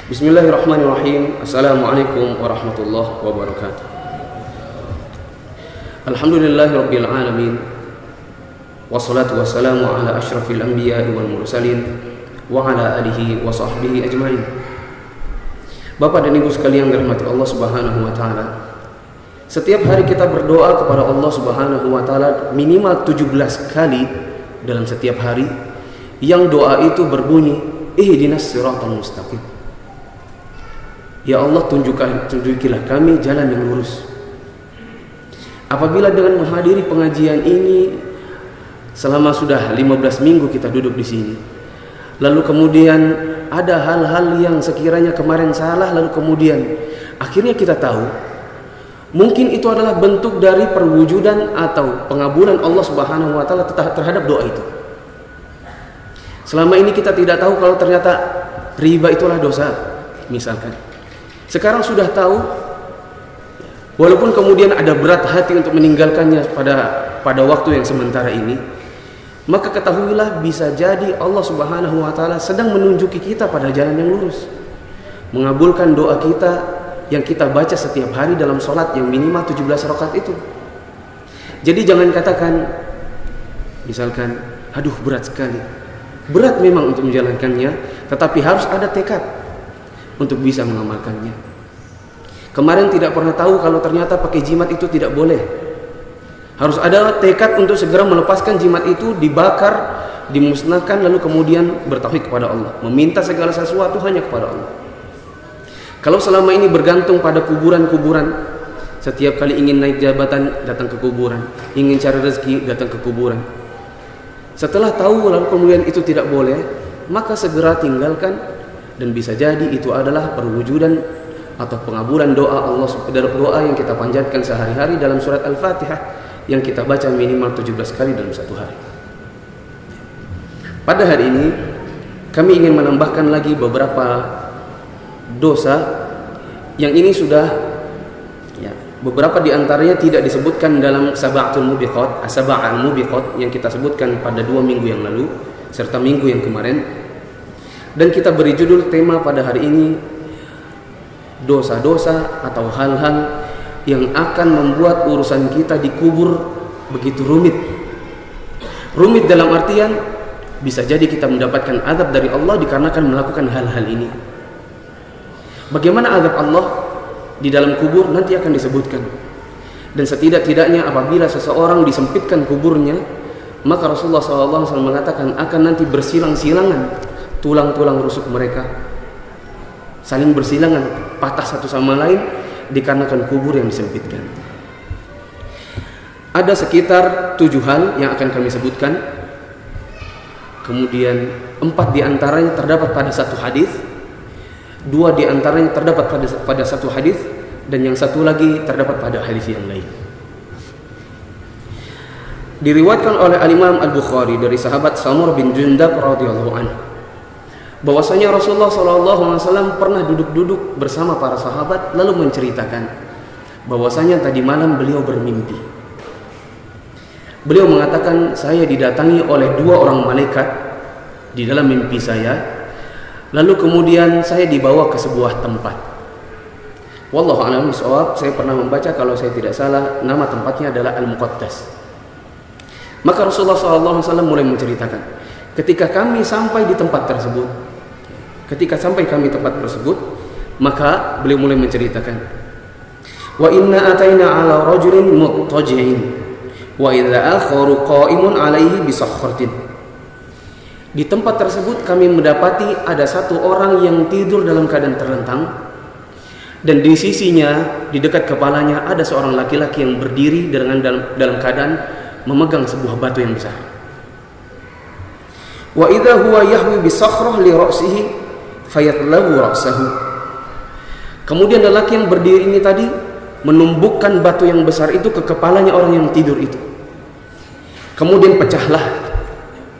Bismillahirrahmanirrahim. Assalamualaikum warahmatullahi wabarakatuh. Alhamdulillahirabbil alamin. Wassalatu wassalamu ala asyrafil anbiya'i wal mursalin wa ala alihi wa sahbihi ajmain. Bapak dan Ibu sekalian yang dirahmati Allah Subhanahu wa taala. Setiap hari kita berdoa kepada Allah Subhanahu wa taala minimal 17 kali dalam setiap hari, yang doa itu berbunyi ihdinas siratal mustaqim. Ya Allah, tunjukilah kami jalan yang lurus. Apabila dengan menghadiri pengajian ini selama sudah 15 minggu kita duduk di sini, lalu kemudian ada hal-hal yang sekiranya kemarin salah, lalu kemudian akhirnya kita tahu mungkin itu adalah bentuk dari perwujudan atau pengabulan Allah Subhanahu wa taala terhadap doa itu. Selama ini kita tidak tahu kalau ternyata riba itulah dosa, misalkan. Sekarang sudah tahu, walaupun kemudian ada berat hati untuk meninggalkannya pada waktu yang sementara ini, maka ketahuilah bisa jadi Allah Subhanahu wa taala sedang menunjuki kita pada jalan yang lurus, mengabulkan doa kita yang kita baca setiap hari dalam sholat yang minimal 17 rakaat itu. Jadi jangan katakan misalkan, aduh berat sekali. Berat memang untuk menjalankannya, tetapi harus ada tekad untuk bisa mengamalkannya. Kemarin tidak pernah tahu kalau ternyata pakai jimat itu tidak boleh. Harus ada tekad untuk segera melepaskan jimat itu, dibakar, dimusnahkan, lalu kemudian bertauhid kepada Allah, meminta segala sesuatu hanya kepada Allah. Kalau selama ini bergantung pada kuburan-kuburan, setiap kali ingin naik jabatan datang ke kuburan, ingin cari rezeki datang ke kuburan. Setelah tahu lalu kemudian itu tidak boleh, maka segera tinggalkan. Dan bisa jadi itu adalah perwujudan atau pengabulan doa Allah, doa yang kita panjatkan sehari-hari dalam surat Al-Fatihah yang kita baca minimal 17 kali dalam satu hari. Pada hari ini kami ingin menambahkan lagi beberapa dosa yang ini sudah beberapa diantaranya tidak disebutkan dalam sab'atul mubiqat, as-sab'al mubiqat yang kita sebutkan pada 2 minggu yang lalu serta minggu yang kemarin. Dan kita beri judul tema pada hari ini, dosa-dosa atau hal-hal yang akan membuat urusan kita dikubur begitu rumit. Rumit dalam artian bisa jadi kita mendapatkan azab dari Allah dikarenakan melakukan hal-hal ini. Bagaimana azab Allah di dalam kubur nanti akan disebutkan. Dan setidak-tidaknya apabila seseorang disempitkan kuburnya, maka Rasulullah SAW mengatakan akan nanti bersilang-silangan tulang-tulang rusuk mereka, saling bersilangan, patah satu sama lain dikarenakan kubur yang disempitkan. Ada sekitar 7 hal yang akan kami sebutkan. Kemudian 4 diantaranya terdapat pada satu hadis, 2 diantaranya terdapat pada satu hadis, dan yang satu lagi terdapat pada hadis yang lain. Diriwayatkan oleh Al-Imam Al-Bukhari dari sahabat Samur bin Jundab radhiyallahu anhu bahwasanya Rasulullah SAW pernah duduk-duduk bersama para sahabat lalu menceritakan bahwasanya tadi malam beliau bermimpi. Beliau mengatakan, saya didatangi oleh 2 orang malaikat di dalam mimpi saya, lalu kemudian saya dibawa ke sebuah tempat. Wallahu a'lam bishawab, saya pernah membaca kalau saya tidak salah nama tempatnya adalah Al-Muqaddas. Maka Rasulullah SAW mulai menceritakan, ketika kami sampai tempat tersebut, maka beliau mulai menceritakan, wa inna ataina ala rajulin muttaji'in wa idza akharu qa'imun alaihi bisakhratin. Di tempat tersebut kami mendapati ada satu orang yang tidur dalam keadaan terlentang, dan di sisinya, di dekat kepalanya ada seorang laki-laki yang berdiri dalam keadaan memegang sebuah batu yang besar. Wa idza huwa yahwi bisakhrah li ra'sihi fayatlabu ra'sahu. Kemudian lelaki yang berdiri ini tadi menumbukkan batu yang besar itu ke kepalanya orang yang tidur itu. Kemudian pecahlah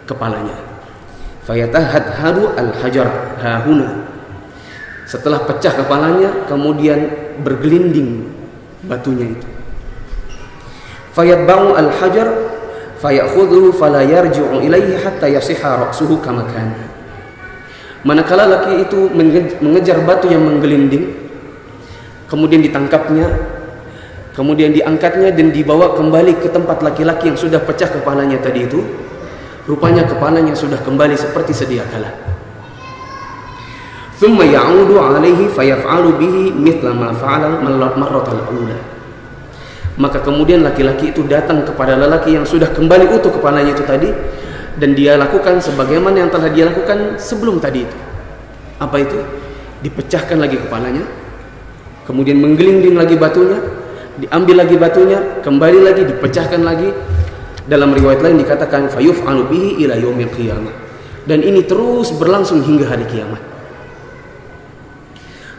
kepalanya. Fayatahadhadu al-hajar hahuna. Setelah pecah kepalanya, kemudian bergelinding batunya itu. Fayatba'u al-hajar fayakhudhu fala yarji'u ilaihi hatta yasiha ra'suhu kama kana. Manakala laki itu mengejar batu yang menggelinding, kemudian ditangkapnya, kemudian diangkatnya dan dibawa kembali ke tempat laki-laki yang sudah pecah kepalanya tadi itu, rupanya kepalanya sudah kembali seperti sedia kala. Thumma ya'udu 'alaihi fayaf'alu bihi mithla ma fa'ala marratal ula. Maka kemudian laki-laki itu datang kepada lelaki yang sudah kembali utuh kepalanya itu tadi, dan dia lakukan sebagaimana yang telah dia lakukan sebelum tadi itu. Apa itu? Dipecahkan lagi kepalanya, kemudian menggelinding lagi batunya, diambil lagi batunya, kembali lagi dipecahkan lagi. Dalam riwayat lain dikatakan fayuf'alu bihi ila yaumil qiyamah. Dan ini terus berlangsung hingga hari kiamat.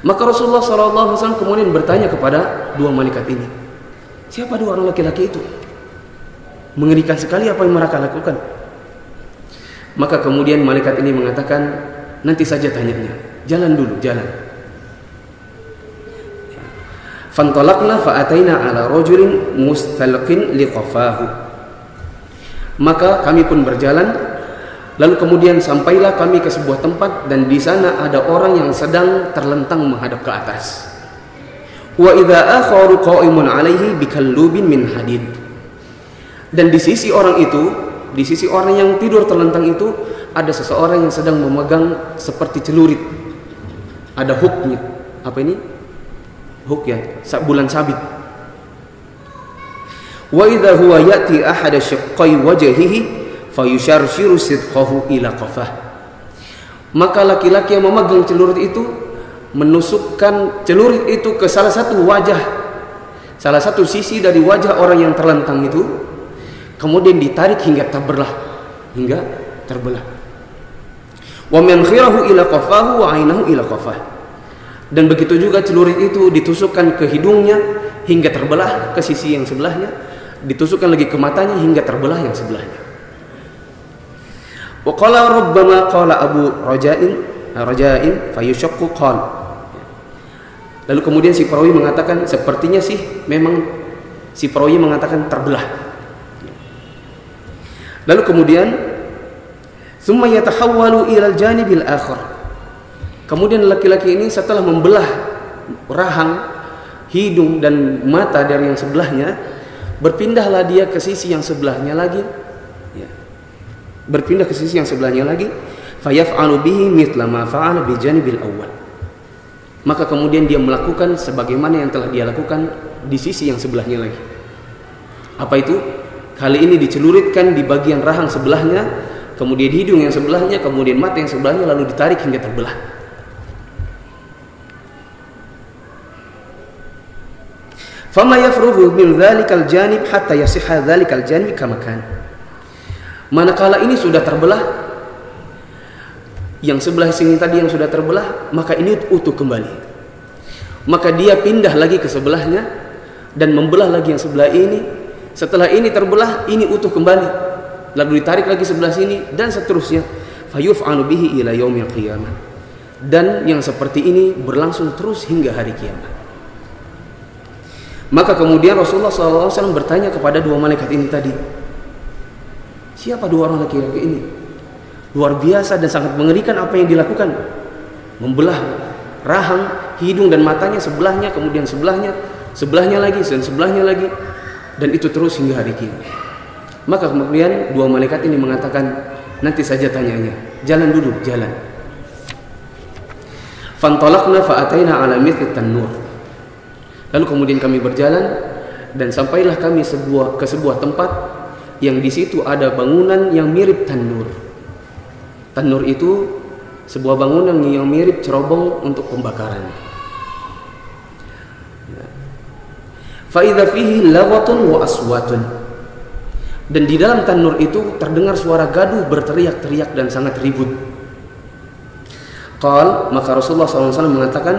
Maka Rasulullah SAW kemudian bertanya kepada dua malaikat ini, siapa dua orang laki-laki itu? Mengerikan sekali apa yang mereka lakukan. Maka kemudian malaikat ini mengatakan, nanti saja tanyanya, jalan dulu, jalan. Fantalaqna fa'ataina ala rajulin mustalqin liqafahu. Maka kami pun berjalan, lalu kemudian sampailah kami ke sebuah tempat, dan di sana ada orang yang sedang terlentang menghadap ke atas. Wa idza akharu qa'imun 'alaihi bikallubin min hadid. Dan di sisi orang itu, di sisi orang yang tidur terlentang itu, ada seseorang yang sedang memegang seperti celurit. Ada hooknya. Apa ini? Hook ya, bulan sabit. Wa idza huwa ya'ti ahada syaqqai wajhihi fayusharshiru sidqahu ila qafah. Maka laki-laki yang memegang celurit itu menusukkan celurit itu ke salah satu wajah, salah satu sisi dari wajah orang yang terlentang itu, kemudian ditarik hingga terbelah. Wa mankhirahu ila qafahu wa 'ainahu ila qafah. Dan begitu juga celurit itu ditusukkan ke hidungnya hingga terbelah ke sisi yang sebelahnya, ditusukkan lagi ke matanya hingga terbelah yang sebelahnya. Wa qala rabbama qala Abu Raja'in fayushaqqu qala. Lalu kemudian si perawi mengatakan, sepertinya sih memang si perawi mengatakan terbelah. Lalu kemudian summa yatahawwalu ila al-janibil akhar. Kemudian laki-laki ini setelah membelah rahang, hidung dan mata dari yang sebelahnya, berpindahlah dia ke sisi yang sebelahnya lagi, ya. Berpindah ke sisi yang sebelahnya lagi, fayaf'alu bihi mithla ma fa'ala bi janibil awwal. Maka kemudian dia melakukan sebagaimana yang telah dia lakukan di sisi yang sebelahnya lagi. Apa itu? Kali ini diceluritkan di bagian rahang sebelahnya, kemudian hidung yang sebelahnya, kemudian mata yang sebelahnya, lalu ditarik hingga terbelah. Fama yafrughu min dzalikal janib hatta yasihha dzalikal janib kama kan. Manakala ini sudah terbelah, yang sebelah sini tadi yang sudah terbelah, maka ini utuh kembali. Maka dia pindah lagi ke sebelahnya dan membelah lagi yang sebelah ini. Setelah ini terbelah, ini utuh kembali. Lalu ditarik lagi sebelah sini dan seterusnya. Fayuf'alu bihi ila yaumil qiyamah. Dan yang seperti ini berlangsung terus hingga hari kiamat. Maka kemudian Rasulullah SAW bertanya kepada dua malaikat ini tadi, siapa dua orang laki-laki ini? Luar biasa dan sangat mengerikan apa yang dilakukan. Membelah rahang, hidung dan matanya sebelahnya, kemudian sebelahnya lagi, dan sebelahnya lagi. Dan itu terus hingga hari kiamat. Maka kemudian dua malaikat ini mengatakan, nanti saja tanyanya, jalan dulu, jalan. Fantalaqna fa'ataina ala mithli tan-nur. Lalu kemudian kami berjalan dan sampailah kami ke sebuah tempat yang di situ ada bangunan yang mirip tanur. Tanur itu sebuah bangunan yang mirip cerobong untuk pembakaran. Fa idza fihi lawatun wa aswatun. Dan di dalam tanur itu terdengar suara gaduh, berteriak-teriak dan sangat ribut. Maka Rasulullah SAW mengatakan,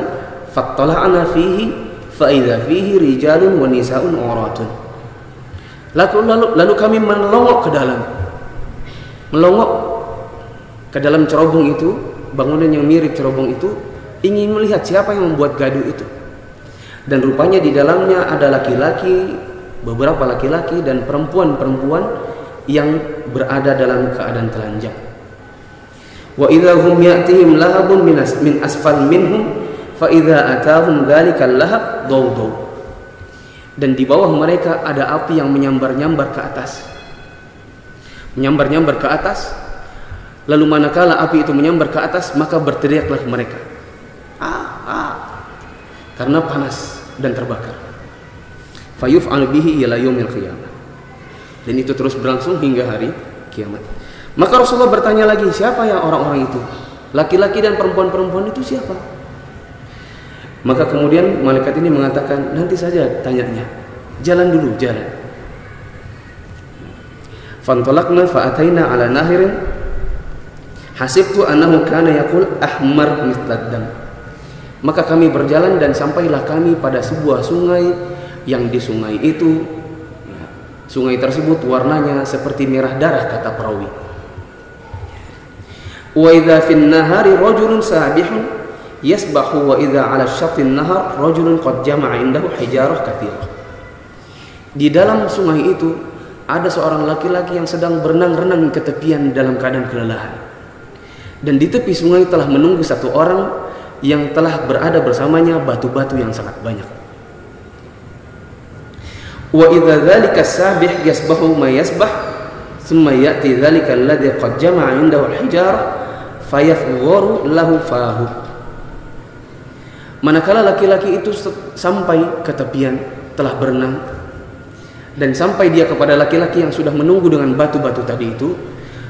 fattala'na fihi fa idza fihi rijalun wa nisa'un uratun. Lalu kami melongok ke dalam cerobong itu, bangunan yang mirip cerobong itu, ingin melihat siapa yang membuat gaduh itu. Dan rupanya di dalamnya ada laki-laki, beberapa laki-laki dan perempuan-perempuan yang berada dalam keadaan telanjang. Wa idza hum ya'tihim lahabun min asfal minhum fa idza atahum dzalikal lahab daw. Dan di bawah mereka ada api yang menyambar-nyambar ke atas. Menyambar-nyambar ke atas. Lalu manakala api itu menyambar ke atas, maka berteriaklah mereka. Karena panas dan terbakar. Fayuf'al bihi ila yaumil qiyamah. Dan itu terus berlangsung hingga hari kiamat. Maka Rasulullah bertanya lagi, siapa yang orang-orang itu? Laki-laki dan perempuan-perempuan itu siapa? Maka kemudian malaikat ini mengatakan, nanti saja tanyanya. Jalan dulu, jalan. Fantalaqna fa'ataina ala nahirin hasibtu annahu kana yaqul ahmar mithlad dam. Maka kami berjalan dan sampailah kami pada sebuah sungai yang di sungai itu sungai tersebut warnanya seperti merah darah, kata perawi. Wa idza fin nahari rajulun sabihun yasbahu wa idza 'ala syatin nahar rajulun qad jama'a indahu hijarah katsirah. Di dalam sungai itu ada seorang laki-laki yang sedang berenang-renang ke tepian dalam keadaan kelelahan. Dan di tepi sungai telah menunggu satu orang yang telah berada bersamanya batu-batu yang sangat banyak. Wa idza dzalika sabih yasbahu ma yasbah thumma ya'ti dzalika alladhi qad jama'a 'indahu al-hijarah fayafgharu lahu fahu. Manakala laki-laki itu sampai ke tepian telah berenang dan sampai dia kepada laki-laki yang sudah menunggu dengan batu-batu tadi itu,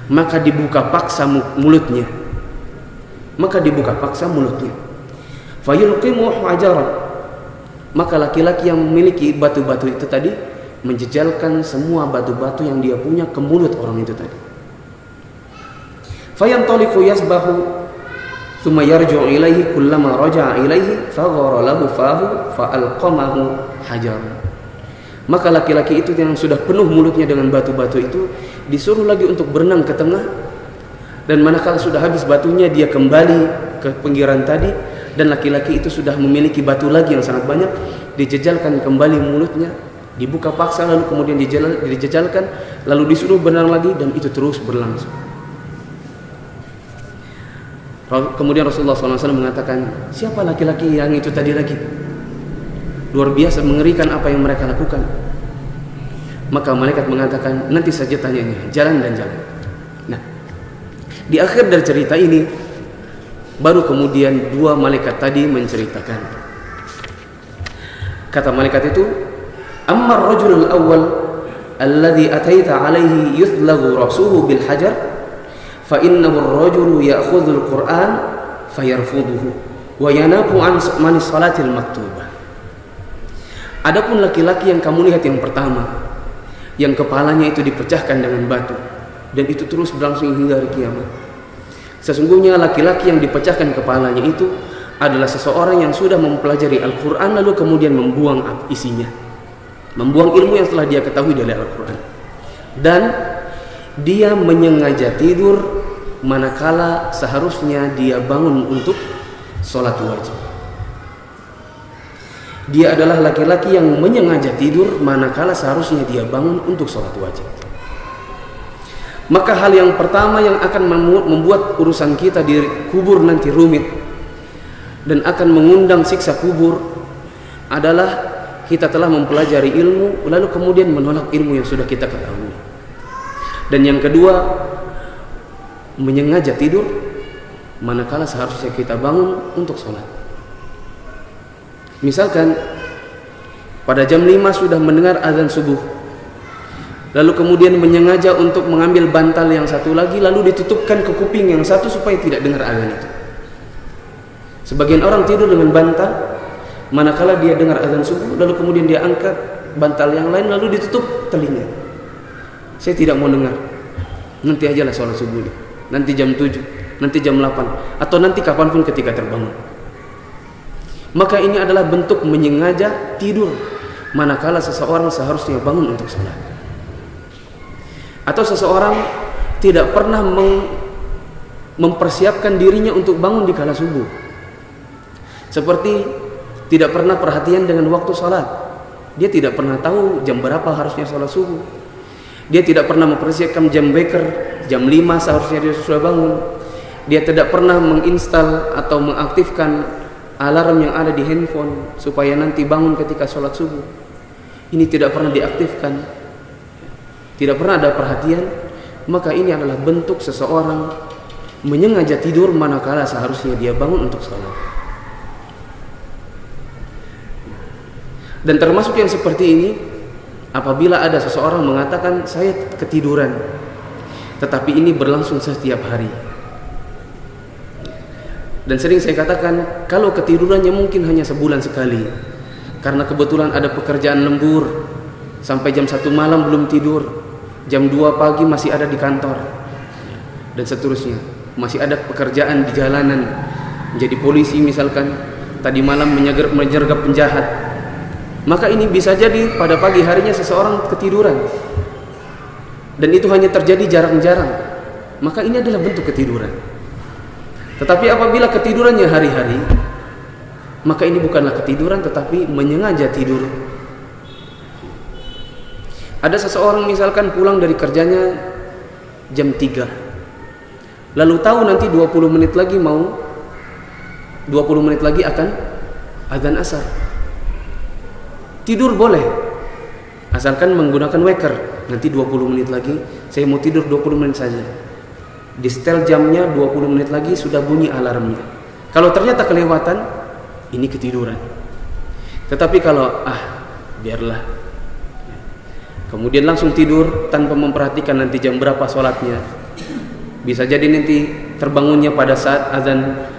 maka dibuka paksa mulutnya. Fayulqimu hajaran. Maka laki-laki yang memiliki batu-batu itu tadi menjejalkan semua batu-batu yang dia punya ke mulut orang itu tadi. Fayantaliqu yasbahu thumma yarji'u ilaihi kullama raja'a ilaihi faghara lahu fahu fa'alqamahu hajaran. Maka laki-laki itu yang sudah penuh mulutnya dengan batu-batu itu disuruh lagi untuk berenang ke tengah, dan manakala sudah habis batunya dia kembali ke pinggiran tadi, dan laki-laki itu sudah memiliki batu lagi yang sangat banyak, dijejalkan kembali mulutnya, dibuka paksa lalu kemudian dijejalkan, lalu disuruh berenang lagi, dan itu terus berlangsung. Kemudian Rasulullah SAW mengatakan, siapa laki-laki yang itu tadi lagi? Luar biasa mengerikan apa yang mereka lakukan. Maka malaikat mengatakan, nanti saja tanyanya, jalan dan jalan. Nah, di akhir dari cerita ini baru kemudian dua malaikat tadi menceritakan. Kata malaikat itu, amma ar-rajulul awwal alladhi ataita alaihi yuthlaghu rasuhu bil hajar fa innahu ar-rajulu ya'khudhu al-Qur'an fayarfuduhu wa yanabu an salatil maktubah. Adapun laki-laki yang kamu lihat yang pertama, yang kepalanya itu dipecahkan dengan batu, dan itu terus berlangsung hingga hari kiamat. Sesungguhnya laki-laki yang dipecahkan kepalanya itu adalah seseorang yang sudah mempelajari Al-Quran lalu kemudian membuang isinya, membuang ilmu yang telah dia ketahui dari Al-Quran, dan dia menyengaja tidur manakala seharusnya dia bangun untuk sholat wajib. Dia adalah laki-laki yang menyengaja tidur manakala seharusnya dia bangun untuk sholat wajib. Maka hal yang pertama yang akan membuat urusan kita di kubur nanti rumit dan akan mengundang siksa kubur adalah kita telah mempelajari ilmu lalu kemudian menolak ilmu yang sudah kita ketahui. Dan yang kedua, menyengaja tidur manakala seharusnya kita bangun untuk sholat. Misalkan pada jam 5 sudah mendengar azan subuh, lalu kemudian menyengaja untuk mengambil bantal yang satu lagi lalu ditutupkan ke kuping yang satu supaya tidak dengar azan itu. Sebagian orang tidur dengan bantal manakala dia dengar azan subuh, lalu kemudian dia angkat bantal yang lain lalu ditutup telinga. Saya tidak mau dengar, nanti ajalah sholat subuh, nanti jam 7, nanti jam 8, atau nanti kapanpun ketika terbangun. Maka ini adalah bentuk menyengaja tidur manakala seseorang seharusnya bangun untuk sholat. Atau seseorang tidak pernah mempersiapkan dirinya untuk bangun di kala subuh, seperti tidak pernah perhatian dengan waktu sholat. Dia tidak pernah tahu jam berapa harusnya sholat subuh. Dia tidak pernah mempersiapkan jam beker, jam 5 seharusnya dia sudah bangun. Dia tidak pernah menginstal atau mengaktifkan alarm yang ada di handphone supaya nanti bangun ketika sholat subuh. Ini tidak pernah diaktifkan, tidak pernah ada perhatian. Maka ini adalah bentuk seseorang menyengaja tidur manakala seharusnya dia bangun untuk sholat. Dan termasuk yang seperti ini, apabila ada seseorang mengatakan saya ketiduran, tetapi ini berlangsung setiap hari. Dan sering saya katakan, kalau ketidurannya mungkin hanya sebulan sekali, karena kebetulan ada pekerjaan lembur, sampai jam 1 malam belum tidur, jam 2 pagi masih ada di kantor, dan seterusnya, masih ada pekerjaan di jalanan, menjadi polisi misalkan, tadi malam menyergap penjahat. Maka ini bisa jadi pada pagi harinya seseorang ketiduran, dan itu hanya terjadi jarang-jarang. Maka ini adalah bentuk ketiduran. Tetapi apabila ketidurannya hari-hari, maka ini bukanlah ketiduran, tetapi menyengaja tidur. Ada seseorang misalkan pulang dari kerjanya jam 3, lalu tahu nanti 20 menit lagi akan azan asar. Tidur boleh, asalkan menggunakan wecker. Nanti 20 menit lagi saya mau tidur 20 menit saja. Di setel jamnya 20 menit lagi sudah bunyi alarmnya. Kalau ternyata kelewatan, ini ketiduran. Tetapi kalau biarlah, kemudian langsung tidur tanpa memperhatikan nanti jam berapa sholatnya, bisa jadi nanti terbangunnya pada saat azan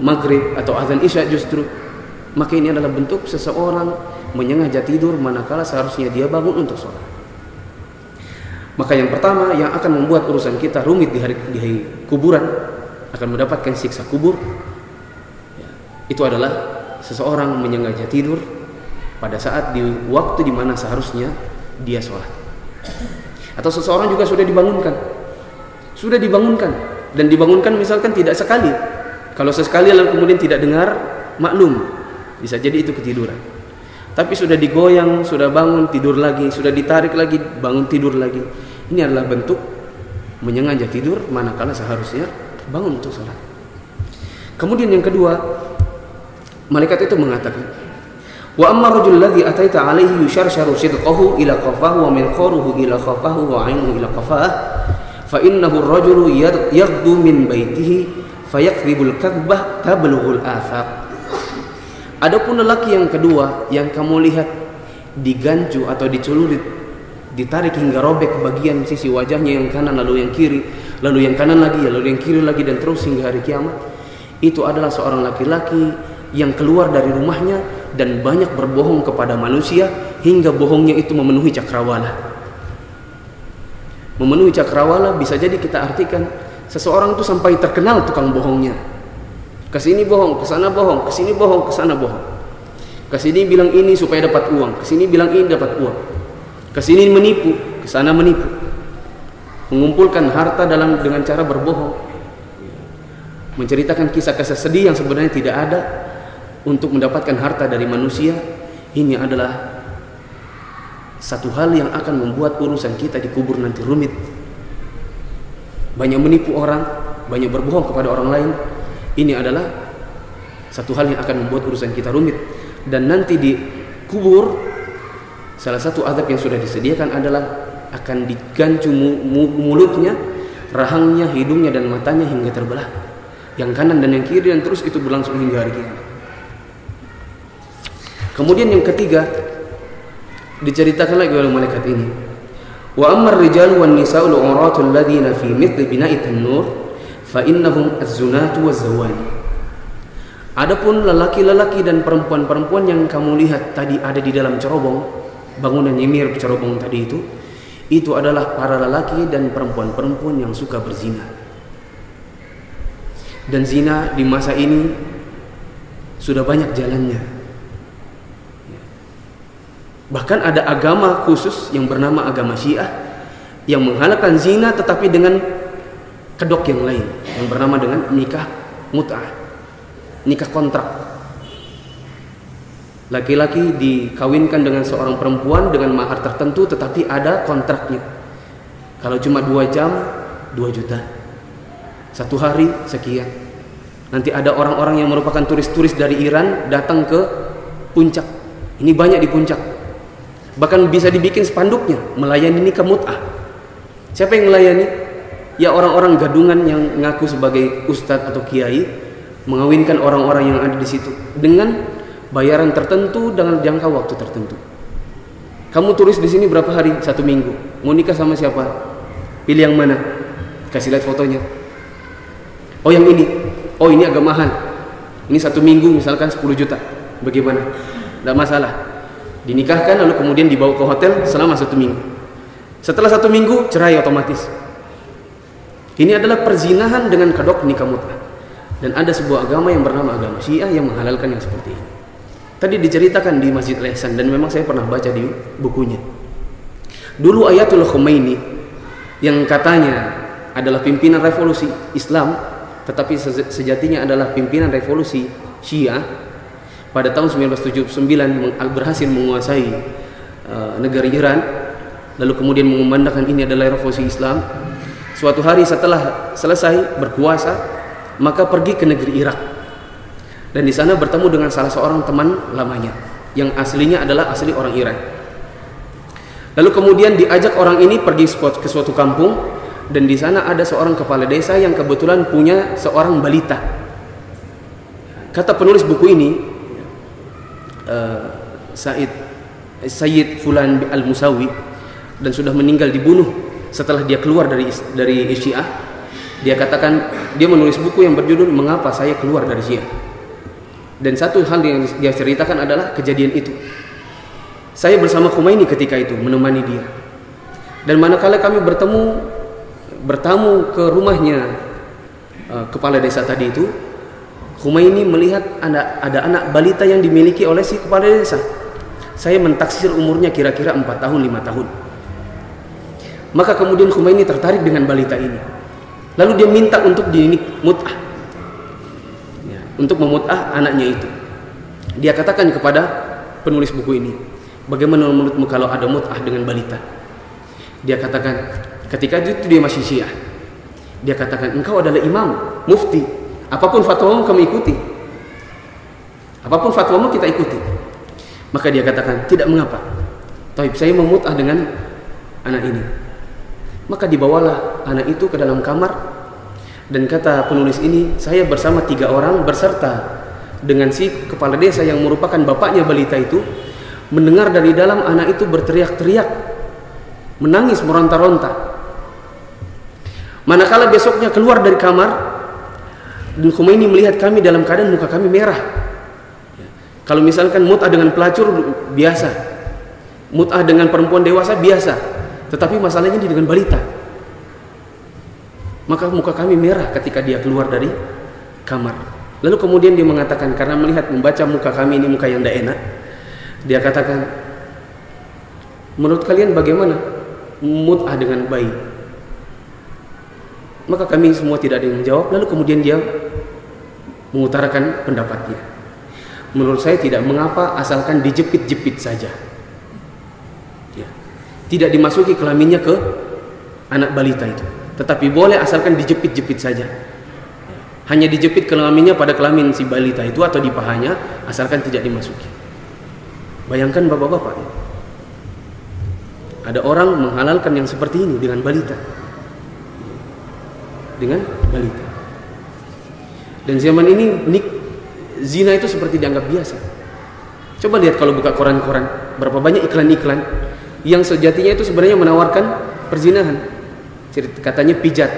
maghrib atau azan isya justru. Maka ini adalah bentuk seseorang menyengaja tidur manakala seharusnya dia bangun untuk sholat. Maka yang pertama yang akan membuat urusan kita rumit di hari kuburan, akan mendapatkan siksa kubur, itu adalah seseorang menyengaja tidur pada saat di waktu di mana seharusnya dia sholat. Atau seseorang juga sudah dibangunkan, dan dibangunkan misalkan tidak sekali. Kalau sesekali lalu kemudian tidak dengar, maklum, bisa jadi itu ketiduran. Tapi sudah digoyang, sudah bangun, tidur lagi, sudah ditarik lagi, bangun, tidur lagi. Ini adalah bentuk menyengaja tidur manakala seharusnya bangun untuk sholat. Kemudian yang kedua, malaikat itu mengatakan, wa amma rajul ladzi ataita alaihi yusharsharu shidqahu ila qafahu wa milqaruhu ila qafahu wa 'ainuhu ila qafah fa innahu ar-rajulu yaghdu min baitihi fayakdhibul kadbah tablughul afaq. Adapun lelaki yang kedua yang kamu lihat digancu atau dicelurit, ditarik hingga robek bagian sisi wajahnya yang kanan, lalu yang kiri, lalu yang kanan lagi, lalu yang kiri lagi, dan terus hingga hari kiamat, itu adalah seorang laki-laki yang keluar dari rumahnya dan banyak berbohong kepada manusia hingga bohongnya itu memenuhi cakrawala. Memenuhi cakrawala bisa jadi kita artikan seseorang itu sampai terkenal tukang bohongnya. Kesini bohong, kesana bohong, kesini bohong, kesana bohong. Kesini bilang ini supaya dapat uang, kesini bilang ini dapat uang. Kesini menipu, kesana menipu. Mengumpulkan harta dengan cara berbohong. Menceritakan kisah-kisah sedih yang sebenarnya tidak ada untuk mendapatkan harta dari manusia. Ini adalah satu hal yang akan membuat urusan kita di kubur nanti rumit. Banyak menipu orang, banyak berbohong kepada orang lain. Ini adalah satu hal yang akan membuat urusan kita rumit. Dan nanti di kubur, salah satu azab yang sudah disediakan adalah akan digancu mulutnya, rahangnya, hidungnya, dan matanya hingga terbelah, yang kanan dan yang kiri, dan terus itu berlangsung hingga hari kiamat. Kemudian yang ketiga diceritakan lagi oleh malaikat ini, wa ammar rijalu wan nisa'u al-'uratul ladzina fi mithli bina'i tan-nur fa innahum az-zunatu waz-zawani. Adapun lelaki-lelaki dan perempuan-perempuan yang kamu lihat tadi ada di dalam cerobong, bangunan yang mirip cerobong tadi itu adalah para lelaki dan perempuan-perempuan yang suka berzina. Dan zina di masa ini sudah banyak jalannya. Bahkan ada agama khusus yang bernama agama Syiah yang menghalalkan zina tetapi dengan kedok yang lain, yang bernama dengan nikah mut'ah, nikah kontrak. Laki-laki dikawinkan dengan seorang perempuan dengan mahar tertentu, tetapi ada kontraknya. Kalau cuma 2 jam, 2 juta. 1 hari sekian. Nanti ada orang-orang yang merupakan turis-turis dari Iran datang ke puncak. Ini banyak di puncak. Bahkan bisa dibikin spanduknya, melayani nikah mut'ah. Siapa yang melayani? Ya orang-orang gadungan yang ngaku sebagai ustadz atau kiai, mengawinkan orang-orang yang ada di situ dengan bayaran tertentu dengan jangka waktu tertentu. Kamu turis di sini berapa hari? 1 minggu. Mau nikah sama siapa? Pilih yang mana? Kasih lihat fotonya. Oh yang ini. Oh ini agak mahal. Ini 1 minggu misalkan 10 juta. Bagaimana? Tidak masalah. Dinikahkan lalu kemudian dibawa ke hotel selama 1 minggu. Setelah 1 minggu cerai otomatis. Ini adalah perzinahan dengan kedok nikah mut'ah. Dan ada sebuah agama yang bernama agama Syiah yang menghalalkan yang seperti ini. Tadi diceritakan di Masjid Al-Ihsan dan memang saya pernah baca di bukunya. Dulu Ayatullah Khomeini yang katanya adalah pimpinan revolusi Islam, tetapi sejatinya adalah pimpinan revolusi Syiah, pada tahun 1979 berhasil menguasai negara Iran, lalu kemudian mengumandangkan ini adalah revolusi Islam. Suatu hari setelah selesai berkuasa, maka pergi ke negeri Irak dan di sana bertemu dengan salah seorang teman lamanya yang aslinya adalah asli orang Iran. Lalu kemudian diajak orang ini pergi ke suatu kampung. Dan di sana ada seorang kepala desa yang kebetulan punya seorang balita. Kata penulis buku ini, Sayyid Fulan Al-Musawi, dan sudah meninggal dibunuh setelah dia keluar dari Syiah. Dia katakan, dia menulis buku yang berjudul Mengapa Saya Keluar dari Syiah. Dan satu hal yang dia ceritakan adalah kejadian itu. Saya bersama Khomeini ketika itu menemani dia. Dan manakala kami bertamu ke rumahnya kepala desa tadi itu, Khomeini melihat ada anak balita yang dimiliki oleh si kepala desa. Saya mentaksir umurnya kira-kira 4 tahun 5 tahun. Maka kemudian Khomeini tertarik dengan balita ini. Lalu dia minta untuk dimut'ah, ya, untuk memut'ah anaknya itu. Dia katakan kepada penulis buku ini, bagaimana menurutmu kalau ada mut'ah dengan balita? Dia katakan, ketika itu dia masih Syiah, dia katakan, engkau adalah imam, mufti, apapun fatwamu kami ikuti, apapun fatwamu kita ikuti. Maka dia katakan, tidak mengapa, Taib, saya memut'ah dengan anak ini. Maka dibawalah anak itu ke dalam kamar. Dan kata penulis ini, saya bersama 3 orang berserta dengan si kepala desa yang merupakan bapaknya balita itu, mendengar dari dalam anak itu berteriak-teriak, menangis meronta-ronta. Manakala besoknya keluar dari kamar, dan Khomeini melihat kami dalam keadaan muka kami merah. Kalau misalkan mut'ah dengan pelacur biasa, mut'ah dengan perempuan dewasa biasa, tetapi masalahnya ini dengan balita. Maka muka kami merah ketika dia keluar dari kamar. Lalu kemudian dia mengatakan, karena melihat membaca muka kami ini muka yang tidak enak, dia katakan, menurut kalian bagaimana mut'ah dengan bayi? Maka kami semua tidak ada yang menjawab. Lalu kemudian dia mengutarakan pendapatnya. Menurut saya tidak mengapa asalkan dijepit-jepit saja, ya. Tidak dimasuki kelaminnya ke anak balita itu, tetapi boleh asalkan dijepit-jepit saja. Hanya dijepit kelaminnya pada kelamin si balita itu atau di pahanya, asalkan tidak dimasuki. Bayangkan bapak-bapak, ada orang menghalalkan yang seperti ini dengan balita. Dengan balita. Dan zaman ini zina itu seperti dianggap biasa. Coba lihat kalau buka koran-koran, berapa banyak iklan-iklan yang sejatinya itu sebenarnya menawarkan perzinahan. Katanya pijat,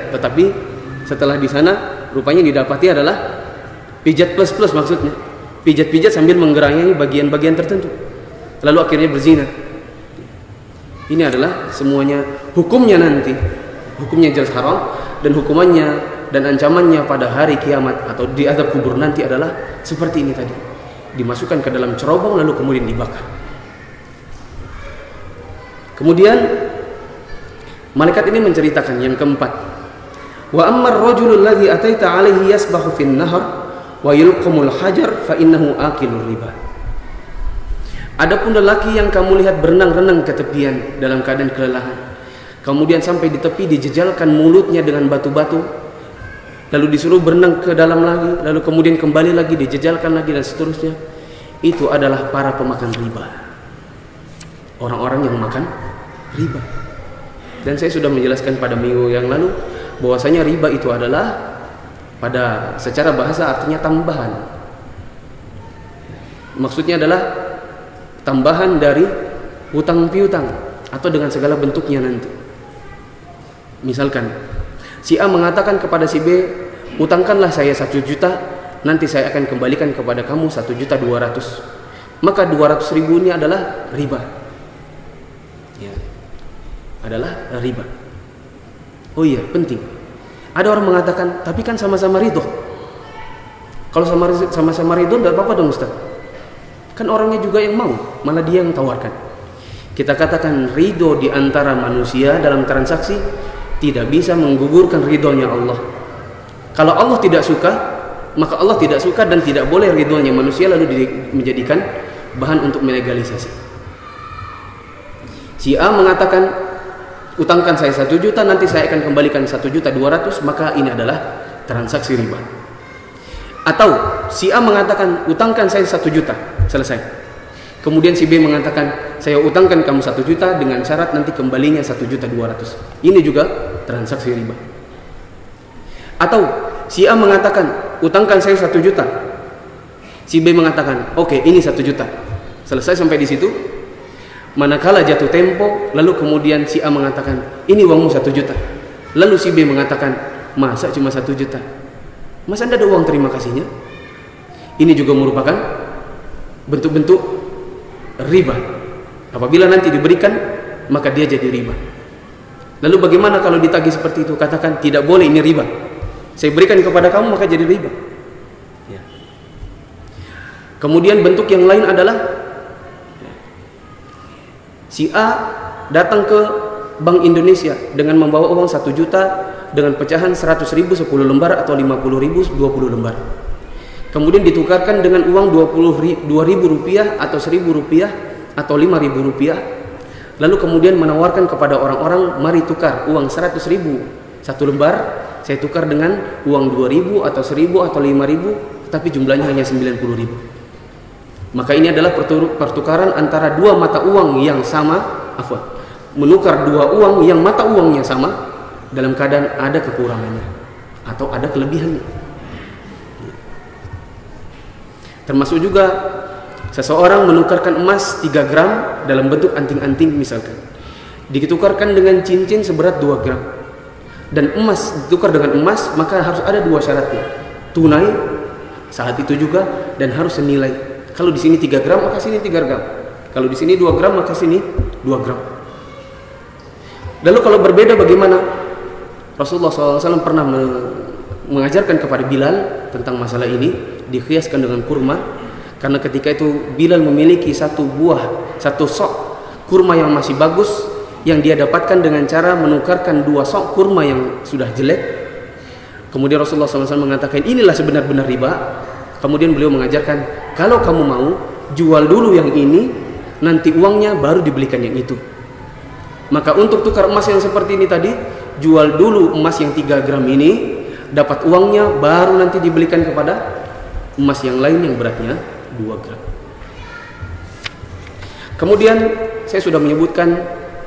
tetapi setelah di sana rupanya didapati adalah pijat plus maksudnya. Pijat-pijat sambil menggerangi bagian-bagian tertentu. Lalu akhirnya berzina. Ini adalah semuanya hukumnya nanti. Hukumnya jelas haram, dan hukumannya dan ancamannya pada hari kiamat atau di azab kubur nanti adalah seperti ini tadi. Dimasukkan ke dalam cerobong lalu kemudian dibakar. Kemudian malaikat ini menceritakan yang keempat. Wa ammar rajulul ladzi ataita alaihi yasbahu fin nahar wa yulqamul hajar fa innahu akilur riba. Adapun lelaki yang kamu lihat berenang-renang ke tepian dalam keadaan kelelahan, kemudian sampai di tepi dijejalkan mulutnya dengan batu-batu, lalu disuruh berenang ke dalam lagi, lalu kemudian kembali lagi dijejalkan lagi dan seterusnya. Itu adalah para pemakan riba, orang-orang yang makan riba. Dan saya sudah menjelaskan pada minggu yang lalu bahwasanya riba itu adalah pada secara bahasa artinya tambahan. Maksudnya adalah tambahan dari hutang piutang atau dengan segala bentuknya nanti. Misalkan si A mengatakan kepada si B, utangkanlah saya 1 juta, nanti saya akan kembalikan kepada kamu 1.200.000. Maka 200.000 ini adalah riba, ya, adalah riba. Oh iya, penting. Ada orang mengatakan, tapi kan sama-sama ridho. Kalau sama-sama ridho tidak apa-apa dong Ustaz. Kan orangnya juga yang mau, malah dia yang tawarkan. Kita katakan ridho di antara manusia dalam transaksi tidak bisa menggugurkan ridhonya Allah. Kalau Allah tidak suka, maka Allah tidak suka dan tidak boleh ridhonya manusia lalu menjadikan bahan untuk melegalisasi. Si A mengatakan, utangkan saya 1 juta, nanti saya akan kembalikan 1.200.000, maka ini adalah transaksi riba. Atau si A mengatakan, utangkan saya 1 juta, selesai. Kemudian si B mengatakan, saya utangkan kamu 1 juta dengan syarat nanti kembalinya 1.200.000. Ini juga transaksi riba. Atau si A mengatakan, utangkan saya 1 juta. Si B mengatakan, oke, ini 1 juta. Selesai sampai di situ. Manakala jatuh tempo, lalu kemudian si A mengatakan, ini uangmu 1 juta. Lalu si B mengatakan, masa cuma 1 juta? Masa anda ada uang terima kasihnya? Ini juga merupakan bentuk-bentuk riba. Apabila nanti diberikan, maka dia jadi riba. Lalu bagaimana kalau ditagih seperti itu? Katakan, tidak boleh, ini riba. Saya berikan kepada kamu, maka jadi riba. Ya. Kemudian bentuk yang lain adalah si A datang ke Bank Indonesia dengan membawa uang 1 juta dengan pecahan 100.000 10 lembar atau 50.000 20 lembar. Kemudian ditukarkan dengan uang 2.000 rupiah atau 1.000 rupiah atau 5.000 rupiah. Lalu kemudian menawarkan kepada orang-orang, mari tukar uang 100.000 1 lembar, saya tukar dengan uang 2.000 atau 1.000 atau 5.000, tapi jumlahnya hanya 90.000. Maka ini adalah pertukaran antara dua mata uang yang sama, menukar dua uang yang mata uangnya sama dalam keadaan ada kekurangannya atau ada kelebihannya. Termasuk juga seseorang menukarkan emas 3 gram dalam bentuk anting-anting misalkan, ditukarkan dengan cincin seberat 2 gram, dan emas ditukar dengan emas, maka harus ada 2 syaratnya, tunai saat itu juga dan harus senilai. Kalau di sini 3 gram, maka sini 3 gram. Kalau di sini 2 gram, maka sini 2 gram. Lalu kalau berbeda bagaimana? Rasulullah SAW pernah mengajarkan kepada Bilal tentang masalah ini, dikiaskan dengan kurma. Karena ketika itu Bilal memiliki satu sok kurma yang masih bagus, yang dia dapatkan dengan cara menukarkan 2 sok kurma yang sudah jelek. Kemudian Rasulullah SAW mengatakan, inilah sebenar-benar riba. Kemudian beliau mengajarkan, kalau kamu mau, jual dulu yang ini, nanti uangnya baru dibelikan yang itu. Maka untuk tukar emas yang seperti ini tadi, jual dulu emas yang 3 gram ini, dapat uangnya, baru nanti dibelikan kepada emas yang lain yang beratnya 2 gram. Kemudian saya sudah menyebutkan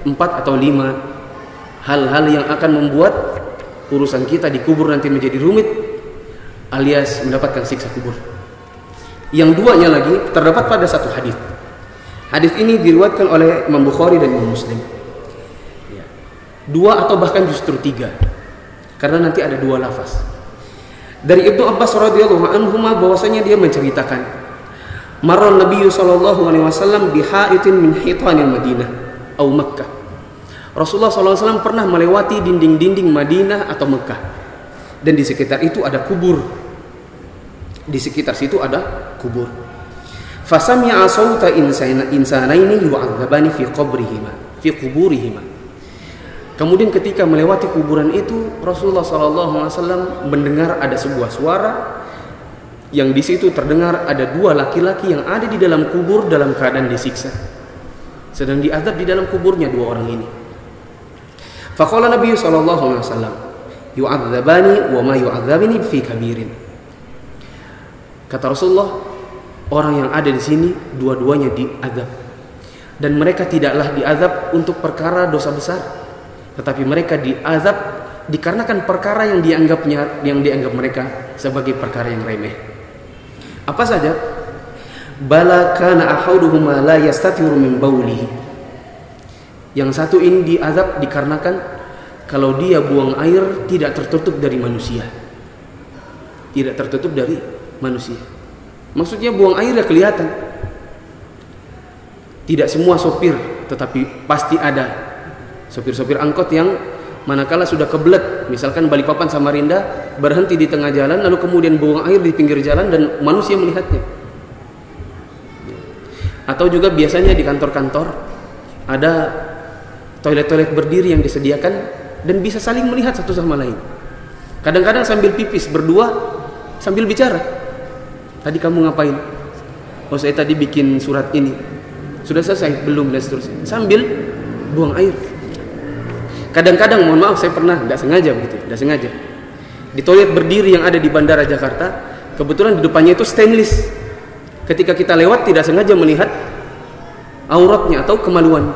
4 atau 5 hal-hal yang akan membuat urusan kita di kubur nanti menjadi rumit, alias mendapatkan siksa kubur. Yang 2-nya lagi terdapat pada satu hadis. Hadis ini diriwayatkan oleh Imam Bukhari dan Imam Muslim. 2 atau bahkan justru 3, karena nanti ada 2 lafaz. Dari Ibnu Abbas radhiyallahu anhu bahwasanya dia menceritakan, marra Nabi sallallahu alaihi wasallam bihaitin min hitanil Madinah atau Makkah. Rasulullah sallallahu alaihi wasallam pernah melewati dinding-dinding Madinah atau Mekah, dan di sekitar itu ada kubur. Di sekitar situ ada kubur. Fasami'a sauta insanaini yu'adzabani fi quburihima. Kemudian ketika melewati kuburan itu, Rasulullah SAW mendengar ada sebuah suara yang di situ terdengar ada 2 laki-laki yang ada di dalam kubur dalam keadaan disiksa, sedang diazab di dalam kuburnya 2 orang ini. Faqala Nabi sallallahu alaihi wasallam, yu'adzabani wa ma yu'adzabani fi kabirin. Kata Rasulullah, orang yang ada di sini dua-duanya diazab, dan mereka tidaklah diazab untuk perkara dosa besar, tetapi mereka diazab dikarenakan perkara yang dianggap mereka sebagai perkara yang remeh. Apa saja? Bala kana ahaduhuma la yastatiru min baulihi. Yang satu ini diazab dikarenakan kalau dia buang air tidak tertutup dari manusia. Tidak tertutup dari manusia. Maksudnya buang air ya kelihatan. Tidak semua sopir, tetapi pasti ada sopir-sopir angkot yang manakala sudah kebelet, misalkan Balikpapan Samarinda, berhenti di tengah jalan lalu kemudian buang air di pinggir jalan dan manusia melihatnya. Atau juga biasanya di kantor-kantor ada toilet-toilet berdiri yang disediakan dan bisa saling melihat satu sama lain. Kadang-kadang sambil pipis berdua sambil bicara. Tadi kamu ngapain? Oh, saya tadi bikin surat ini. Sudah selesai? Belum, dan seterusnya. Sambil buang air. Kadang-kadang, mohon maaf, saya pernah tidak sengaja begitu, tidak sengaja. Di toilet berdiri yang ada di Bandara Jakarta, kebetulan di depannya itu stainless. Ketika kita lewat tidak sengaja melihat auratnya atau kemaluan.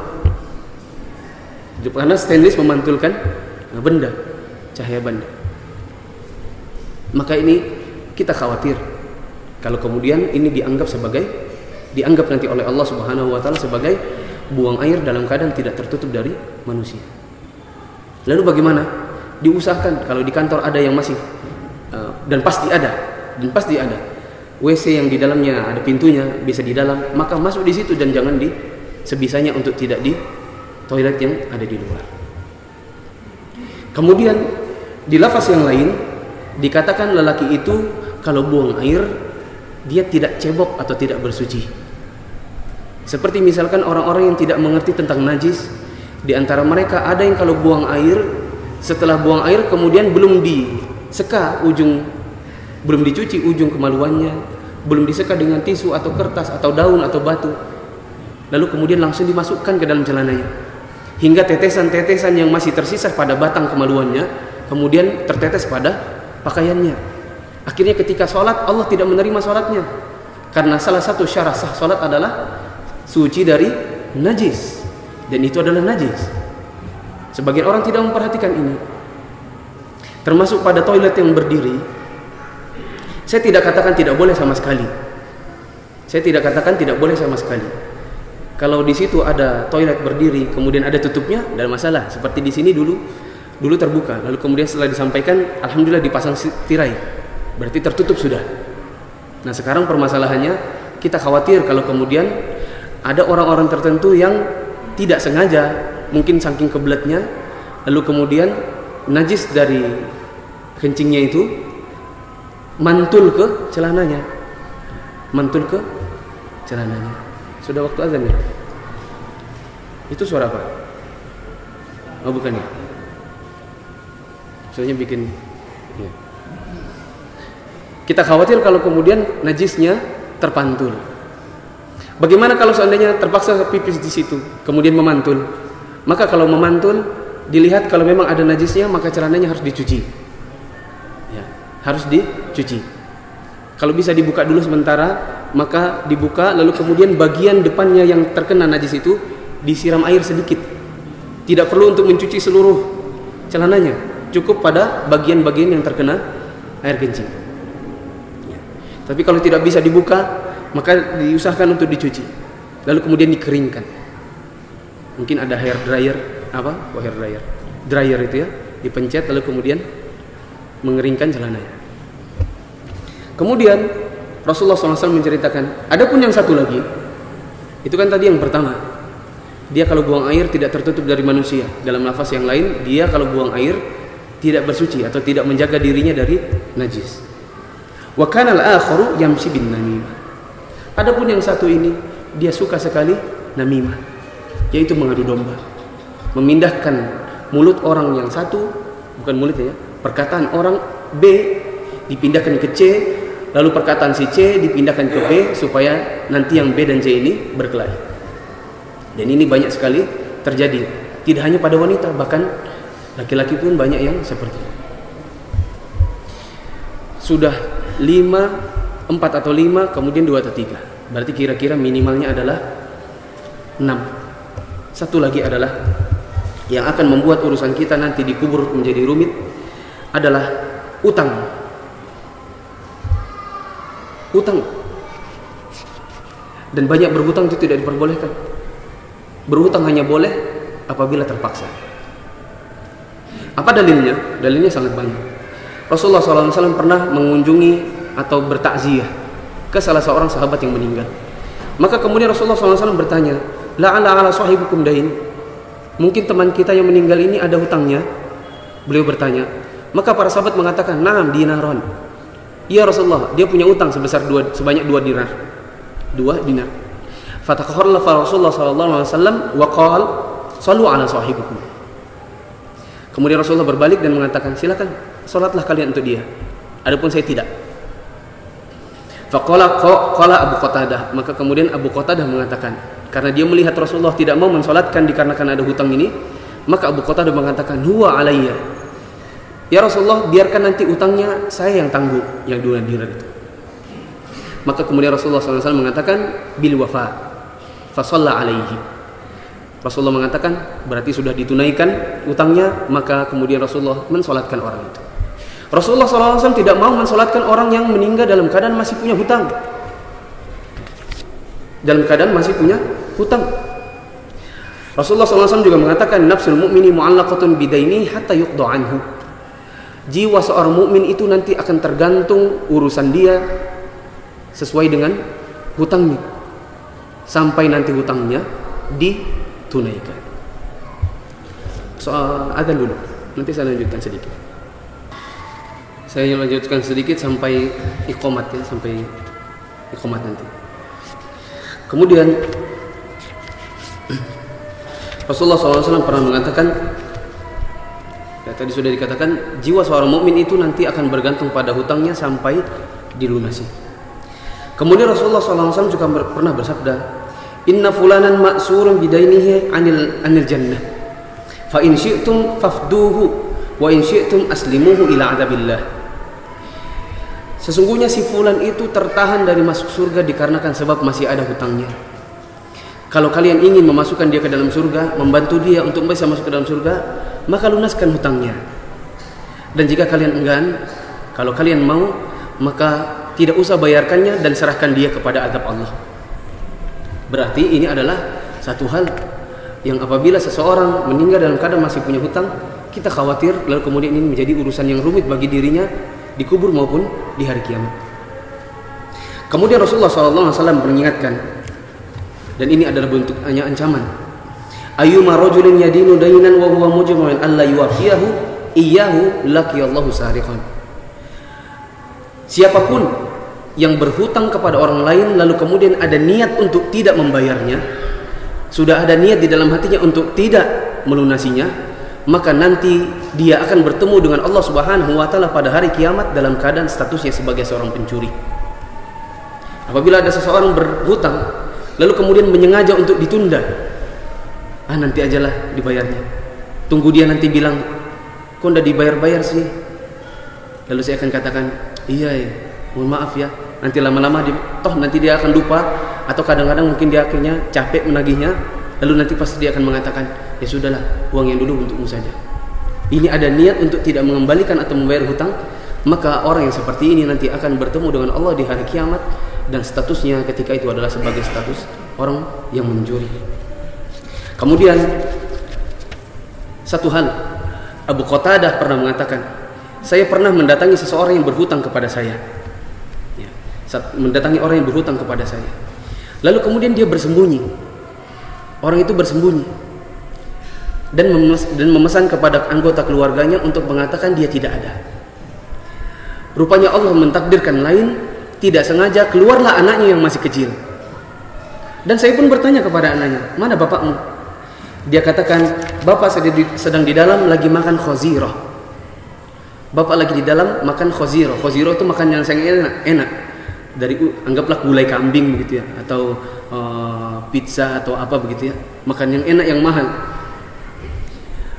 Karena stainless memantulkan benda, cahaya benda. Maka ini kita khawatir kalau kemudian ini dianggap nanti oleh Allah Subhanahu wa taala sebagai buang air dalam keadaan tidak tertutup dari manusia. Lalu bagaimana? Diusahakan kalau di kantor ada yang masih dan pasti ada WC yang di dalamnya ada pintunya, bisa di dalam, maka masuk di situ dan jangan sebisanya untuk tidak di toilet yang ada di luar. Kemudian di lafaz yang lain dikatakan lelaki itu kalau buang air dia tidak cebok atau tidak bersuci. Seperti misalkan orang-orang yang tidak mengerti tentang najis, di antara mereka ada yang kalau buang air, setelah buang air kemudian belum diseka belum dicuci ujung kemaluannya, belum diseka dengan tisu atau kertas atau daun atau batu, lalu kemudian langsung dimasukkan ke dalam celananya, hingga tetesan-tetesan yang masih tersisa pada batang kemaluannya kemudian tertetes pada pakaiannya. Akhirnya ketika sholat Allah tidak menerima sholatnya, karena salah satu syarat sah sholat adalah suci dari najis, dan itu adalah najis. Sebagian orang tidak memperhatikan ini, termasuk pada toilet yang berdiri. Saya tidak katakan tidak boleh sama sekali. Kalau di situ ada toilet berdiri, kemudian ada tutupnya, tidak masalah. Seperti di sini dulu terbuka, lalu kemudian setelah disampaikan, alhamdulillah dipasang tirai, berarti tertutup sudah. Nah sekarang permasalahannya kita khawatir kalau kemudian ada orang-orang tertentu yang tidak sengaja, mungkin saking kebeletnya, lalu kemudian najis dari kencingnya itu mantul ke celananya. Sudah waktu azan ya? Itu suara apa? Oh bukan ya? Soalnya bikin ya. Kita khawatir kalau kemudian najisnya terpantul. Bagaimana kalau seandainya terpaksa pipis di situ, kemudian memantul? Maka kalau memantul, dilihat kalau memang ada najisnya, maka celananya harus dicuci. Ya, harus dicuci. Kalau bisa dibuka dulu sementara, maka dibuka, lalu kemudian bagian depannya yang terkena najis itu disiram air sedikit. Tidak perlu untuk mencuci seluruh celananya, cukup pada bagian-bagian yang terkena air kencing. Ya. Tapi kalau tidak bisa dibuka, maka diusahakan untuk dicuci, lalu kemudian dikeringkan. Mungkin ada hair dryer, dryer itu ya, dipencet lalu kemudian mengeringkan celananya. Kemudian Rasulullah SAW menceritakan, adapun yang satu lagi, itu kan tadi yang pertama, dia kalau buang air tidak tertutup dari manusia. Dalam lafaz yang lain, dia kalau buang air tidak bersuci atau tidak menjaga dirinya dari najis. Wa kana al-akharu yamshi bin namimah. Adapun yang satu ini, dia suka sekali namimah, yaitu mengadu domba, memindahkan mulut orang yang satu, bukan mulutnya ya, perkataan orang B dipindahkan ke C, lalu perkataan si C dipindahkan ke B, supaya nanti yang B dan C ini berkelahi. Dan ini banyak sekali terjadi, tidak hanya pada wanita, bahkan Laki-laki pun banyak yang seperti itu. Sudah 4 atau 5, kemudian 2 atau 3. Berarti kira-kira minimalnya adalah 6. Satu lagi adalah yang akan membuat urusan kita nanti dikubur menjadi rumit adalah utang. Utang. Dan banyak berhutang itu tidak diperbolehkan. Berhutang hanya boleh apabila terpaksa. Apa dalilnya? Dalilnya sangat banyak. Rasulullah SAW pernah mengunjungi atau bertakziah ke salah seorang sahabat yang meninggal. Maka kemudian Rasulullah SAW bertanya, la'ala ala sahibukum dain. Mungkin teman kita yang meninggal ini ada hutangnya. Beliau bertanya. Maka para sahabat mengatakan, na'am dinaron. Ya Rasulullah, dia punya utang sebanyak 2 dinar. 2 dinar. Fataqarrafa Rasulullah SAW wa qala sallu ala sahibikum. Kemudian Rasulullah berbalik dan mengatakan, silakan salatlah kalian untuk dia. Adapun saya tidak. Faqala Abu Qatadah. Maka kemudian Abu Qatadah mengatakan, karena dia melihat Rasulullah tidak mau mensolatkan dikarenakan ada hutang ini, maka Abu Qatadah mengatakan, huwa alayya. Ya Rasulullah, biarkan nanti utangnya saya yang tanggung, yang 2 dinar itu. Maka kemudian Rasulullah SAW mengatakan, bil wafa fa shalla alaihi. Rasulullah mengatakan berarti sudah ditunaikan utangnya, maka kemudian Rasulullah mensolatkan orang itu. Rasulullah SAW tidak mau mensolatkan orang yang meninggal dalam keadaan masih punya hutang. Dalam keadaan masih punya hutang. Rasulullah SAW juga mengatakan, nafsul mu'mini mu'allaqatun bidaini hatta yuqda anhu. Jiwa seorang mukmin itu nanti akan tergantung urusan dia sesuai dengan hutangnya sampai nanti hutangnya ditunaikan. Soal azan dulu, nanti saya lanjutkan sedikit. Saya lanjutkan sedikit sampai iqamat ya, sampai iqamat nanti. Kemudian Rasulullah SAW pernah mengatakan, ya, tadi sudah dikatakan, jiwa seorang mukmin itu nanti akan bergantung pada hutangnya sampai dilunasi. Kemudian Rasulullah SAW juga pernah bersabda, inna fulanan ma'surun bidainihi anil jannah, fa in syi'tum fafduhu wa in syi'tum aslimuhu ila adzabillah. Sesungguhnya si fulan itu tertahan dari masuk surga dikarenakan sebab masih ada hutangnya. Kalau kalian ingin memasukkan dia ke dalam surga, membantu dia untuk bisa masuk ke dalam surga, maka lunaskan hutangnya. Dan jika kalian enggan, kalau kalian mau, maka tidak usah bayarkannya dan serahkan dia kepada azab Allah. Berarti ini adalah satu hal yang apabila seseorang meninggal dalam keadaan masih punya hutang, kita khawatir lalu kemudian ini menjadi urusan yang rumit bagi dirinya di kubur maupun di hari kiamat. Kemudian Rasulullah SAW mengingatkan, dan ini adalah bentuk hanya ancaman. Ayyuma rajulin yadinu dainan wa huwa mujrimun alla yuwafiyahu iyyahu laqiyallahu sariqan. Siapapun yang berhutang kepada orang lain lalu kemudian ada niat untuk tidak membayarnya, sudah ada niat di dalam hatinya untuk tidak melunasinya, maka nanti dia akan bertemu dengan Allah Subhanahu wa taala pada hari kiamat dalam keadaan statusnya sebagai seorang pencuri. Apabila ada seseorang berhutang lalu kemudian menyengaja untuk ditunda, nanti ajalah dibayarnya, tunggu dia nanti bilang, kok ndak dibayar-bayar sih, lalu saya akan katakan, iya ya, mohon maaf ya. Nanti lama-lama nanti dia akan lupa, atau kadang-kadang mungkin dia akhirnya capek menagihnya, lalu nanti pasti dia akan mengatakan, ya sudahlah, uang yang dulu untukmu saja. Ini ada niat untuk tidak mengembalikan atau membayar hutang, maka orang yang seperti ini nanti akan bertemu dengan Allah di hari kiamat, dan statusnya ketika itu adalah sebagai status orang yang mencuri. Kemudian satu hal, Abu Qatadah pernah mengatakan, saya pernah mendatangi seseorang yang berhutang kepada saya. Mendatangi orang yang berhutang kepada saya. Lalu kemudian dia bersembunyi. Orang itu bersembunyi dan memesan kepada anggota keluarganya untuk mengatakan dia tidak ada. Rupanya Allah mentakdirkan lain, tidak sengaja keluarlah anaknya yang masih kecil. Dan saya pun bertanya kepada anaknya, mana bapakmu? Dia katakan, bapak sedang di dalam lagi makan khazirah. Bapak lagi di dalam makan khazirah. Khazirah itu makan yang sangat enak. Dari anggaplah gulai kambing begitu ya, atau pizza atau apa begitu ya, makan yang enak yang mahal.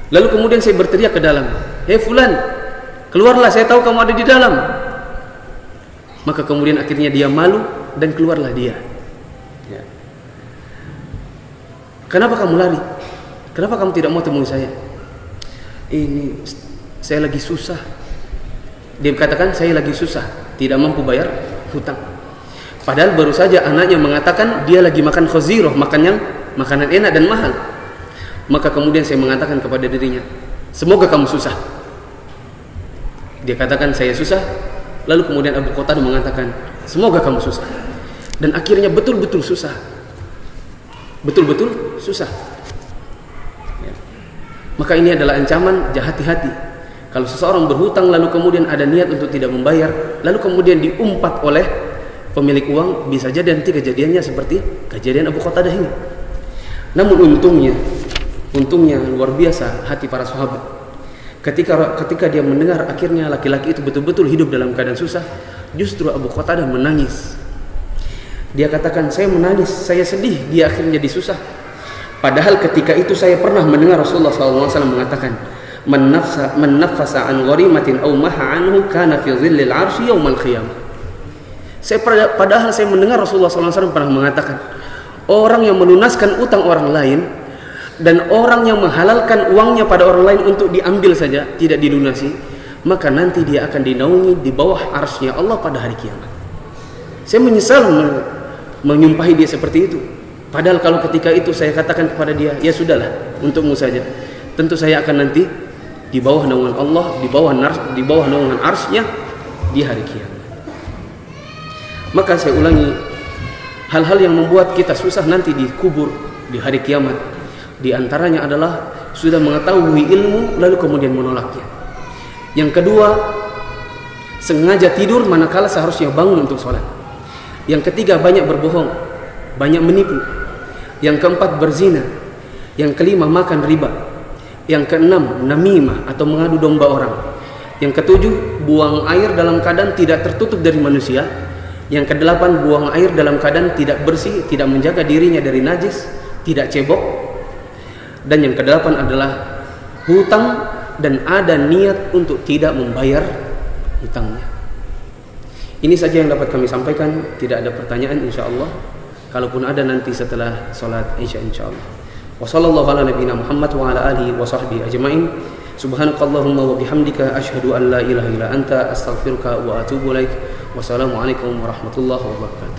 Lalu kemudian saya berteriak ke dalam, "Hei fulan, keluarlah, saya tahu kamu ada di dalam." Maka kemudian akhirnya dia malu dan keluarlah dia. Ya. Kenapa kamu lari? Kenapa kamu tidak mau temui saya? Ini saya lagi susah. Dia katakan saya lagi susah, tidak mampu bayar hutang. Padahal baru saja anaknya mengatakan dia lagi makan khazirah, makanan enak dan mahal. Maka kemudian saya mengatakan kepada dirinya, semoga kamu susah. Dia katakan saya susah. Lalu kemudian Abu Qatadah mengatakan, semoga kamu susah. Dan akhirnya betul-betul susah. Betul-betul susah. Ya. Maka ini adalah ancaman, hati-hati. Kalau seseorang berhutang lalu kemudian ada niat untuk tidak membayar, lalu kemudian diumpat oleh pemilik uang, bisa jadi nanti kejadiannya seperti kejadian Abu Qatadah ini. Namun untungnya luar biasa hati para sahabat. Ketika dia mendengar akhirnya laki-laki itu betul-betul hidup dalam keadaan susah, justru Abu Qatadah menangis. Dia katakan, saya menangis, saya sedih dia akhirnya jadi susah. Padahal ketika itu saya pernah mendengar Rasulullah SAW mengatakan, man nafasa an gharimatin aw maha anhu kana fi dhillil arsy yaumal qiyamah. Padahal saya mendengar Rasulullah SAW pernah mengatakan, orang yang melunaskan utang orang lain dan orang yang menghalalkan uangnya pada orang lain untuk diambil saja, tidak dilunasi, maka nanti dia akan dinaungi di bawah arsy-Nya Allah pada hari kiamat. Saya menyesal menyumpahi dia seperti itu. Padahal kalau ketika itu saya katakan kepada dia, ya sudahlah, untukmu saja. Tentu saya akan nanti di bawah naungan Allah, di bawah naungan arsy-Nya di hari kiamat. Maka saya ulangi, hal-hal yang membuat kita susah nanti dikubur di hari kiamat, di antaranya adalah sudah mengetahui ilmu lalu kemudian menolaknya. Yang kedua, sengaja tidur manakala seharusnya bangun untuk sholat. Yang ketiga, banyak berbohong, banyak menipu. Yang keempat, berzina. Yang kelima, makan riba. Yang keenam, namimah atau mengadu domba orang. Yang ketujuh, buang air dalam keadaan tidak tertutup dari manusia. Yang kedelapan, buang air dalam keadaan tidak bersih, tidak menjaga dirinya dari najis, tidak cebok. Dan yang kedelapan adalah hutang dan ada niat untuk tidak membayar hutangnya. Ini saja yang dapat kami sampaikan. Tidak ada pertanyaan insyaallah. Kalaupun ada nanti setelah salat Isya insyaallah. Wassallallahu ala nabiyina Muhammad wa ala alihi wa sahbihi ajma'in. Subhanakallahumma wa bihamdika asyhadu an la ilaha illa anta astaghfiruka wa atubu ilaik. Wassalamualaikum warahmatullahi wabarakatuh.